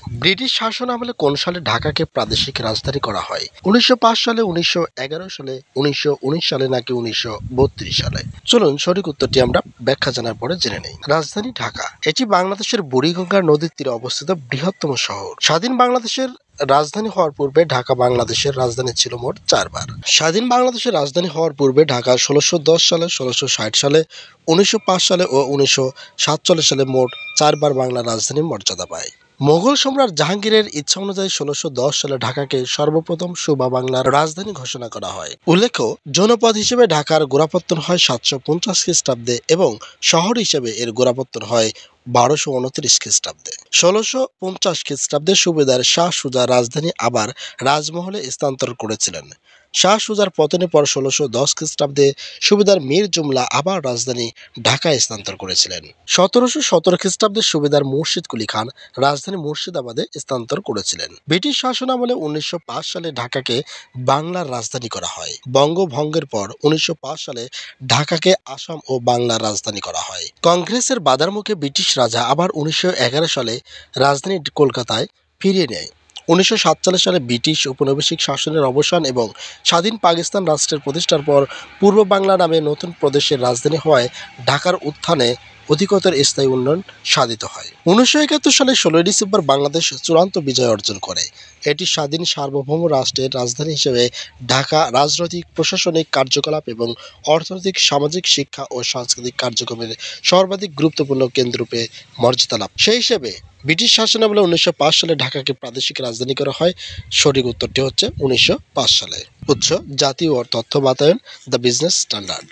British শাসন আমলে কোন সালে ঢাকাকে প্রাদেশিক রাজধানী করা হয়? ১৯০৫ সালে, ১৯১১ সালে, ১৯১৯ সালে নাকি ১৯৩২ সালে? চলুন সঠিক উত্তরটি আমরা ব্যাখ্যা জানার পরে জেনে নেই। রাজধানী ঢাকা এটি বাংলাদেশের বুড়িগঙ্গা নদীর তীরে অবস্থিত বৃহত্তম শহর। স্বাধীন বাংলাদেশের রাজধানী হওয়ার পূর্বে ঢাকা বাংলাদেশের রাজধানী ছিল মোট ৪ বার। স্বাধীন বাংলাদেশের রাজধানী হওয়ার পূর্বে ঢাকা ১৬১০ সালে, ১৬৬০ সালে, ১৯০৫ সালে ও ১৯৪৭ সালে মোট ৪ বার বাংলার রাজধানীর মর্যাদা পায়। মোগল সম্রাট জাহাঙ্গীরের ইচ্ছা অনুযায়ী ১৬১০ সালে ঢাকাকে সর্বপ্রথম সুবা বাংলার রাজধানী ঘোষণা করা হয়। উল্লেখ্য, জনপদ হিসেবে ঢাকার গোড়াপত্তন হয় ৭৫০ খ্রিস্টাব্দে এবং শহর হিসেবে এর গোড়াপত্তন হয় ১২২৯ খ্রিস্টাব্দে। ১৬৫০ খ্রিস্টাব্দে সুবেদার শাহ সুজা রাজধানী আবার রাজমহলে স্থানান্তর করেছিলেন। শাহ সুজার পতনের পর ১৬১০ খ্রিস্টাব্দে সুবেদার মীর জুমলা আবার রাজধানী ঢাকায় স্থানান্তর করেছিলেন। ১৭১৭ খ্রিস্টাব্দে সুবেদার মুর্শিদ কুলি খান রাজধানী মুর্শিদাবাদে স্থানান্তর করেছিলেন। ব্রিটিশ শাসন আমলে ১৯০৫ সালে ঢাকাকে বাংলার রাজধানী করা হয়। বঙ্গভঙ্গের পর ১৯০৫ সালে ঢাকাকে আসাম ও বাংলার রাজধানী করা হয়। কংগ্রেসের বাধার মুখে ব্রিটিশ রাজা আবার ১৯১১ সালে রাজধানী কলকাতায় ফিরিয়ে নেয়। ১৯৪৭ সালে ব্রিটিশ উপনিবেশিক শাসনের অবসান এবং স্বাধীন পাকিস্তান রাষ্ট্রের প্রতিষ্ঠার পর পূর্ব বাংলা নামে নতুন প্রদেশের রাজধানী হওয়ায় ঢাকার উত্থানে অধিকতর স্থায়ী উন্নয়ন সাধিত হয়। ১৯৭১ সালে ১৬ ডিসেম্বর বাংলাদেশ চূড়ান্ত বিজয় অর্জন করে। এটি স্বাধীন সার্বভৌম রাষ্ট্রের রাজধানী হিসেবে ঢাকা রাজনৈতিক, প্রশাসনিক কার্যকলাপ এবং অর্থনৈতিক, সামাজিক, শিক্ষা ও সাংস্কৃতিক কার্যক্রমের সর্বাধিক গুরুত্বপূর্ণ কেন্দ্ররূপে মর্যাদা লাভ। সেই হিসেবে ব্রিটিশ শাসনামলে ১৯০৫ সালে ঢাকাকে প্রাদেশিক রাজধানী করা হয়। সঠিক উত্তরটি হচ্ছে ১৯০৫ সালে। উৎস: জাতীয় তথ্য বাতায়ন, দ্য বিজনেস স্ট্যান্ডার্ড।